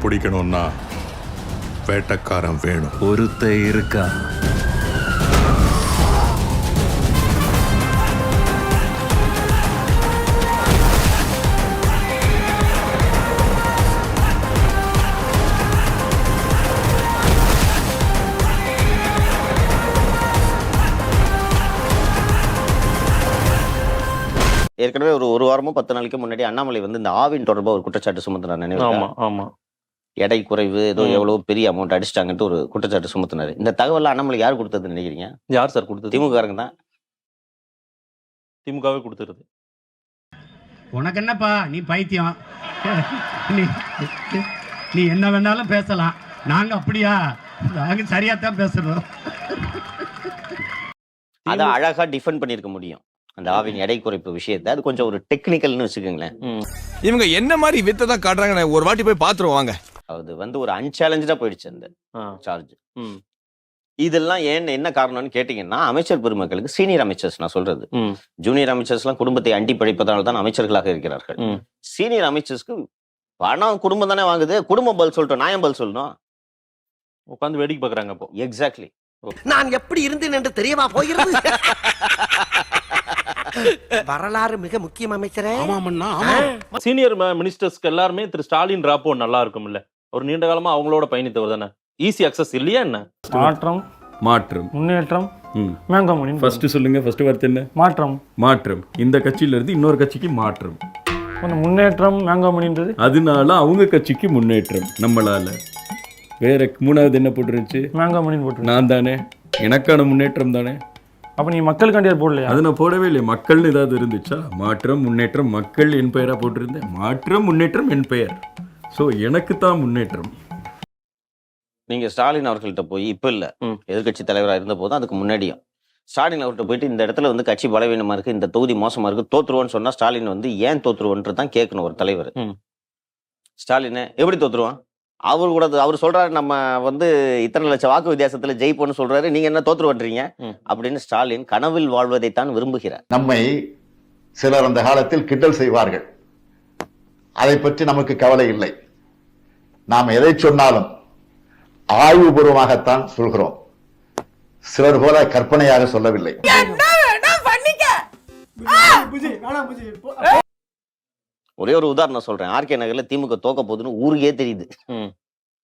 பிடிக்கணும்னா வேட்டக்காரன் வேணும். ஒருத்த இருக்கா. ஏற்கனவே ஒரு வாரமோ 10 நாளைக்கு முன்னாடி அண்ணாமலை வந்து இந்த ஆவின் தொடர்பாக ஒரு குற்றச்சாட்டு சுமத்தினார். நினைவு எடை குறைவு ஏதோ எவ்வளவு பெரிய அமௌண்ட் அடிச்சிட்டாங்கன்ட்டு ஒரு குற்றச்சாட்டு சுமத்தினாரு. இந்த தகவல் அண்ணாமலை யார் கொடுத்ததுன்னு நினைக்கிறீங்க? யார் சார் கொடுத்தது? திமுககாரங்க தான். திமுகவே கொடுத்துருது. உனக்கு என்னப்பா, நீ பைத்தியம், நீ என்ன வேணாலும் பேசலாம், நாங்க அப்படியா? நாங்க சரியா தான் பேசுறோம். அதை அழகா டிஃபெண்ட் பண்ணிருக்க முடியும் அந்த ஆவின் எடை குறைப்பு விஷயத்தை. அது கொஞ்சம் ஒரு டெக்னிக்கல்னு வச்சுக்கோங்களேன். இவங்க என்ன மாதிரி வித்தை தான் காட்டுறாங்க, ஒரு வாட்டி போய் பாத்துருவாங்க. அது வந்து ஒரு அன்சேலஞ்சா போயிடுச்சு அந்த சார்ஜ். இதெல்லாம் என்ன காரணம்னு கேட்டீங்கன்னா, அமைச்சர் பெருமக்களுக்கு சீனியர் அமைச்சர்ஸ், நான் சொல்றது ஜூனியர் அமைச்சர்ஸ் எல்லாம் குடும்பத்தை அண்டி படைப்பதால் தான் அமைச்சர்களாக இருக்கிறார்கள். சீனியர் அமைச்சர்ஸ்க்கு பணம் குடும்பம் தானே வாங்குது. குடும்பம் பதில் சொல்லிட்டோம், நாயம் பதில் சொல்லணும். உட்காந்து வேடிக்கை பாக்குறாங்க. அப்போ எக்ஸாக்ட்லி நான் எப்படி இருந்தேன் என்று தெரியவா போகிறது? வரலாறு மிக முக்கியம் அமைச்சரே. சீனியர் மினிஸ்டர்ஸ்க்கு எல்லாருமே திரு ஸ்டாலின் ராப்போ நல்லா இருக்கும் இல்ல? ஒரு நீண்ட காலமா அவங்களோட பயணித்தவர் தானே. ஈஸி அக்சஸ் இல்லையா என்ன? மாற்றம் முன்னேற்றம் மேங்கமணி ஃபர்ஸ்ட் சொல்லுங்க. ஃபர்ஸ்ட் வார்த்தை என்ன? மாற்றம். இந்த கட்சியில இருந்து இன்னொரு கட்சிக்கு மாற்றம். முன்னேற்றம் மேங்கமணின்றது, அதனால அவங்க கட்சிக்கு முன்னேற்றம் நம்மளால. வேற மூணாவது என்ன போட்டுருந்துச்சு? மேங்கமணி போட்டு நான் தானே, எனக்கான முன்னேற்றம் தானே. அப்ப நீ மக்கள் கண்டிப்பாக போடலையா? அது நான் போடவே இல்லை. மக்கள்னு ஏதாவது இருந்துச்சா? மாற்றம் முன்னேற்றம் மக்கள் என் பெயரா போட்டிருந்தேன். மாற்றம் முன்னேற்றம் என் பெயர். ஸோ எனக்கு தான் முன்னேற்றம். நீங்க ஸ்டாலின் அவர்கள்ட்ட போய் இப்ப இல்ல, எதிர்கட்சி தலைவராக இருந்த போதும் அதுக்கு முன்னாடியும் ஸ்டாலின் அவர்கிட்ட போயிட்டு இந்த இடத்துல வந்து கட்சி பலவீனமா இருக்கு, இந்த தொகுதி மோசமா இருக்கு, தோத்துருவோன்னு சொன்னா ஸ்டாலின் வந்து ஏன் தோத்துருவோன்றது தான் கேட்கணும் ஒரு தலைவர். ஸ்டாலின் எப்படி தோத்துருவான்? அவர் சொல்றாரு நம்ம வந்து இத்தனை லட்சம் வாக்கு வித்தியாசத்துல ஜெயிப்போன்னு சொல்றாரு, நீங்க என்ன தோத்துருவன்றீங்க அப்படின்னு ஸ்டாலின் கனவில் வாழ்வதைத்தான் விரும்புகிறார். நம்மை சிலர் அந்த காலத்தில் கிண்டல் செய்வார்கள். அதை பற்றி நமக்கு கவலை இல்லை. நாம் எதை சொன்னாலும் ஆய்வுபூர்வமாகத்தான் சொல்கிறோம். சிலர் போல கற்பனையாக சொல்லவில்லை. ஒரே ஒரு உதாரணம் சொல்றேன். ஆர்கே நகர்ல திமுக தோக்க போகுதுன்னு ஊருக்கே தெரியுது.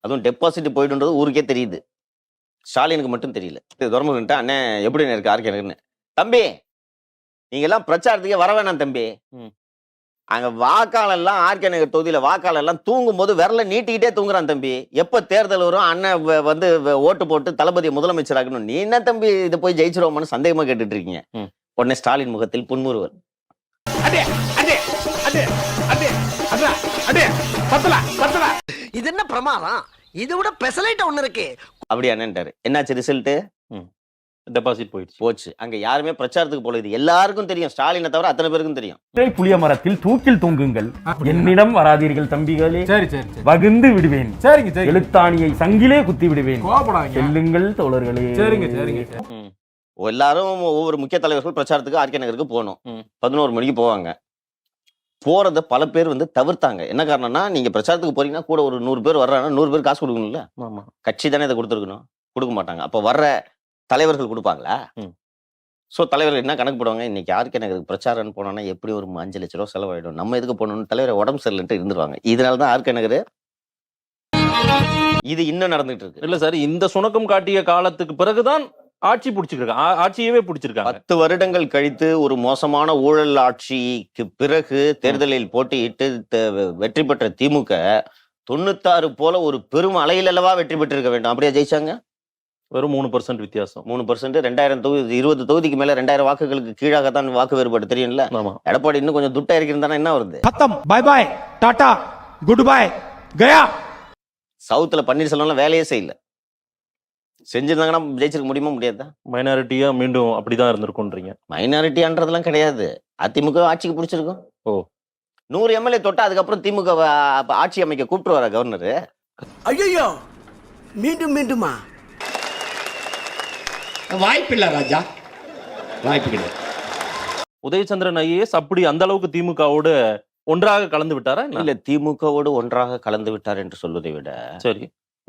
அதுவும் டெபாசிட் போயிடுன்றது ஊருக்கே தெரியுது. ஸ்டாலினுக்கு மட்டும் தெரியல. துரமுகிட்ட அண்ணே எப்படி இருக்கு ஆர்கே நகர்னு, தம்பி நீங்க எல்லாம் பிரச்சாரத்துக்கே வர வேணாம் தம்பி. அங்க வாக்காளர் எல்லாம் ஆர்கே நகர் தொகுதியில வாக்காளர் எல்லாம் தூங்கும் போது விரல நீட்டிக்கிட்டே தூங்குறான் தம்பி. எப்ப தேர்தல் வரும் அண்ணன் வந்து ஓட்டு போட்டு தளபதியை முதலமைச்சராகணும், நீ என்ன தம்பி இதை போய் ஜெயிச்சிருவோம்னு சந்தேகமா கேட்டுட்டு இருக்கீங்க. உடனே ஸ்டாலின் முகத்தில் புன்முறுவல். இது என்ன பிரமாதம்? இது விட பெசலைட் ஒண்ணு இருக்கு. அப்படியா என்னன்ட்டாரு. என்னாச்சு ரிசல்ட்? டெபாசிட் போச்சு. அங்க யாருமே பிரச்சாரத்துக்கு போல. இது எல்லாருக்கும் தெரியும், ஸ்டாலினை தவிர அத்தனை பேருக்கும் தெரியும். புளிய மரத்தில் தூக்கில் தூங்குங்கள், என்னிடம் வராதீர்கள் தம்பிகளே, வகுந்து விடுவேன், எழுத்தாணியை சங்கிலே குத்தி விடுவேன், செல்லுங்கள் தோழர்களே. எல்லாரும் ஒவ்வொரு முக்கிய தலைவர்கள் பிரச்சாரத்துக்கு ஆர்கே நகருக்கு போகணும். 11 மணிக்கு போவாங்க. போறத பல பேர் வந்து தவிர்த்தாங்க. என்ன காரணம்னா, நீங்க பிரச்சாரத்துக்கு போறீங்கன்னா கூட ஒரு 100 பேர் வர்றாங்கன்னா 100 பேர் காசு கொடுக்கணும்ல. கட்சி தானே இதை கொடுத்துருக்கணும், கொடுக்க மாட்டாங்க. அப்ப வர்ற தலைவர்கள் கொடுப்பாங்களா? சோ தலைவர்கள் என்ன கணக்கு போடுவாங்க, இன்னைக்கு ஆர்கே நகருக்கு பிரச்சாரம் போனோம்னா எப்படி ஒரு 5 லட்சம் ரூபாய் செலவாயிடும், நம்ம எதுக்கு போகணும்னு தலைவர் உடம்பு சரியில்லைன்ட்டு இருந்துருவாங்க. இதனாலதான் ஆர்கே நகர் இது இன்னும் நடந்துட்டு இருக்கு. இல்ல சார், இந்த சுணக்கம் காட்டிய காலத்துக்கு பிறகுதான் ஆட்சி பிடிச்சிருக்காங்க, ஆட்சியவே பிடிச்சிருக்காங்க. 10 வருடங்கள் கழித்து ஒரு மோசமான ஊழல் ஆட்சிக்கு பிறகு தேர்தலில் போட்டியிட்டு வெற்றி பெற்ற திமுக 96 போல ஒரு பெரும் அலையில் அல்லவா வெற்றி பெற்றிருக்க வேண்டும். அப்படியே ஜெயிச்சாங்க. வெறும் 3% வித்தியாசம். 3%. 2000 தொகுதி 20 தொகுதிக்கு மேல 2000 வாக்குகளுக்கு கீழாகத்தான் வாக்கு வேறுபாடு தெரியும்ல. எடப்பாடி இன்னும் கொஞ்சம் துட்டா இருக்கிறதா என்ன வருது? பாய் பாய் டாடா குட் பை கயா. சவுத்துல பன்னீர்செல்வம் வேலையே செய்யல. செஞ்சிருந்தாங்கன்னா ஜெயிச்சிருக்க முடியுமா? முடியாதா? மைனாரிட்டியா மீண்டும் அப்படிதான் இருந்திருக்கும்ன்றீங்க. மைனாரிட்டியான்றதெல்லாம் கிடையாது. அதிமுக ஆட்சிக்கு பிடிச்சிருக்கும். 100 எம்எல்ஏ தொட்டா அதுக்கப்புறம் திமுக ஆட்சி அமைக்க கூப்பிட்டு வர கவர்னர். ஐயோ மீண்டும் மீண்டுமா? வாய்ப்பில்லை ராஜா, வாய்ப்பு கிடையாது. உதயச்சந்திரன் ஐஏஎஸ் அப்படி அந்த அளவுக்கு திமுகவோட ஒன்றாக கலந்து விட்டாரா என்ன? இல்ல திமுகவோடு ஒன்றாக கலந்து விட்டார் என்று சொல்வதை விட சரி.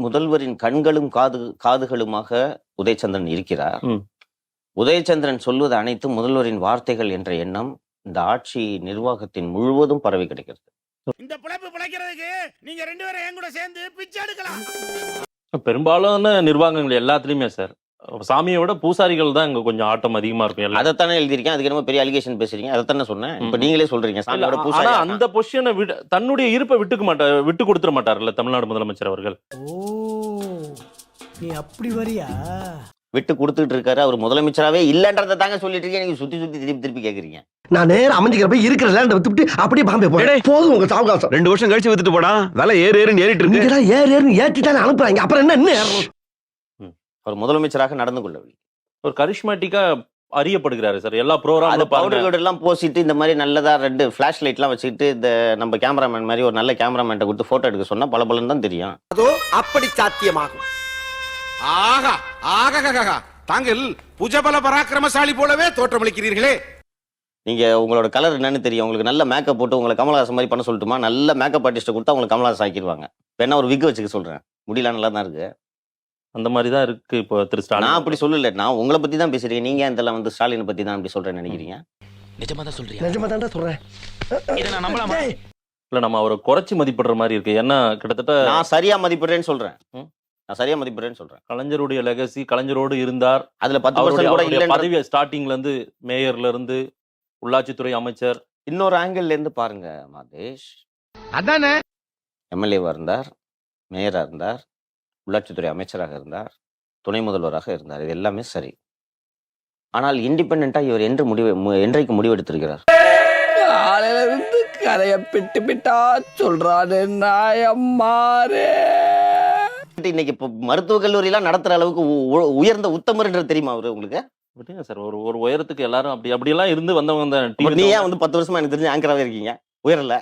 முதல்வரின் கண்களும் காதுகளுமாக உதயச்சந்திரன் இருக்கிறார். ம். உதயச்சந்திரன் சொல்வது அனைத்தும் முதல்வரின் வார்த்தைகள் என்ற எண்ணம் இந்த ஆட்சி நிர்வாகத்தின் முழுவதும் பரவி கிடைக்கிறது. இந்த பிழைப்பு பிழைக்கிறதுக்கு நீங்க 2 பேரும் என் கூட சேர்ந்து பிச்சை எடுக்கலாம். பெரும்பாலான நிர்வாகங்கள் எல்லாத்துலயுமே சார் சாமியை விட பூசாரிகள் தான் இங்க கொஞ்சம் ஆட்டம் அதிகமா இருக்கும் எல்லாம். அதைத்தானே எழுதியிருக்கேன். அதுக்கு என்ன பெரிய அலிகேஷன் பேசுறீங்க? அதைத்தானே சொன்னேன். இப்ப நீங்களே சொல்றீங்க சாமியோட ஆனா பூசாரி. அந்த பொசிஷனை தன்னுடைய இருப்பை விட்டு கொடுத்துட மாட்டார்ல தமிழ்நாடு முதலமைச்சர் அவர்கள். ஓ நீ அப்படி வரியா? விட்டு கொடுத்துட்டு இருக்காரு. அவர் முதலமைச்சராவே இல்லன்றதை தாங்க சொல்லிட்டு இருக்கீங்க. நீங்க சுத்தி சுத்தி திருப்பி கேக்குறீங்க. நான் நேரம் அமைஞ்சிக்கிறப்ப இருக்கிற லேண்ட் வித்துட்டு அப்படியே பாம்பே போறேன். போதும் உங்க சாவகாசம். 2 வருஷம் கழிச்சு வித்துட்டு போடா. விலை ஏறுன்னு ஏறிட்டு இருக்கு. நீங்க ஏறுன்னு ஏற்றிட்டானே அனுப்புறாங்க. அப்புறம் என்ன இன்னும் ஏறணும்? அவர் முதலமைச்சராக நடந்து கொள்ளவில்லை. ஒரு கரிஷ்மேட்டிக்கா அறியப்படுகிறாரு சார் எல்லா ப்ரோக்ராம்ல. பவுடர் கோட் எல்லாம் போசிட்டு இந்த மாதிரி நல்லதா 2 ஃபிளாஷ் லைட் எல்லாம் வச்சுக்கிட்டு இந்த நம்ம கேமராமேன் மாதிரி ஒரு நல்ல கேமராமேன் கொடுத்து போட்டோ எடுக்க சொன்னா பலபலன்னு தான் தெரியும். அதோ அப்படி சாத்தியமாகும். ஆகா ஆகா தாங்கள் புஜபல பராக்கிரமசாலி போலவே தோற்றமளிக்கிறீர்களே. நீங்க உங்களோட கலர் என்னன்னு தெரியும். உங்களுக்கு நல்ல மேக்கப் போட்டு உங்களை கமலஹாசன் மாதிரி பண்ண சொல்லட்டுமா? நல்ல மேக்கப் ஆர்டிஸ்ட் கொடுத்தா உங்களுக்கு கமலஹாசன் ஆக்கிடுவாங்க. வேணா ஒரு விக் வச்சுக்க சொல்றேன். முடியல நல்லா தான் இருக்கு. அந்த மாதிரி தான் இருக்கு இப்போ திரு ஸ்டாலின். நான் அப்படி சொல்லல. நான் உங்களை பத்தி தான் பேசுறீங்க. நீங்க இதெல்லாம் வந்து ஸ்டாலினை பத்தி தான் அப்படி சொல்றேன்னு நினைக்கிறீங்க. நிஜமா தான் சொல்றேன். இதை நான் நம்பலாமா? இல்ல நம்ம அவரை குறைச்சி மதிப்பிடுற மாதிரி இருக்கு. ஏன்னா கிட்டத்தட்ட நான் சரியா மதிப்பிடுறேன்னு சொல்றேன். நான் சரியா மதிப்பிடுறேன்னு சொல்றேன். கலைஞருடைய லெகசி கலைஞரோடு இருந்தார். அதுல 10% கூட இல்ல. பதவி ஸ்டார்டிங்ல இருந்து மேயர்ல இருந்து உள்ளாட்சித்துறை அமைச்சர். இன்னொரு ஆங்கிள் இருந்து பாருங்க மாதேஷ். அதானே எம்எல்ஏவா இருந்தார், மேயரா இருந்தார், உள்ளாட்சித்துறை அமைச்சராக இருந்தார், துணை முதல்வராக இருந்தார். இது எல்லாமே சரி. ஆனால் இண்டிபெண்டா இவர் என்றைக்கு முடிவெடுத்திருக்கிறார்? காலையில இருந்து கதைய பிட்டு பிட்டா சொல்றாரு நாயம்மாரே. இன்னைக்கு இப்போ மருத்துவக் கல்லூரி எல்லாம் நடத்துற அளவுக்கு உயர்ந்த உத்தமர் என்று தெரியுமா அவரு உங்களுக்கு? விட்டுங்க சார். ஒரு உயரத்துக்கு எல்லாரும் அப்படியெல்லாம் இருந்து வந்தவங்க தான். நீ ஏன் வந்து 10 வருஷமா எனக்கு தெரிஞ்சு ஆங்கராவே இருக்கீங்க? உயரல.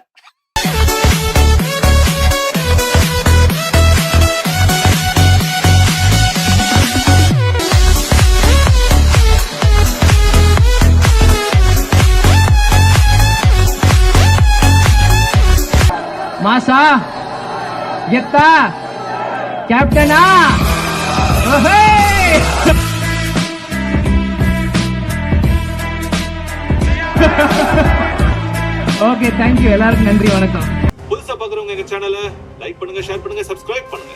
மாசா கெத்தா கேப்டனா ஓகே தேங்க்யூ. எல்லாருக்கும் நன்றி, வணக்கம். புதுசா பாக்குறவங்க எங்க சேனலை லைக் பண்ணுங்க, ஷேர் பண்ணுங்க, சப்ஸ்கிரைப் பண்ணுங்க.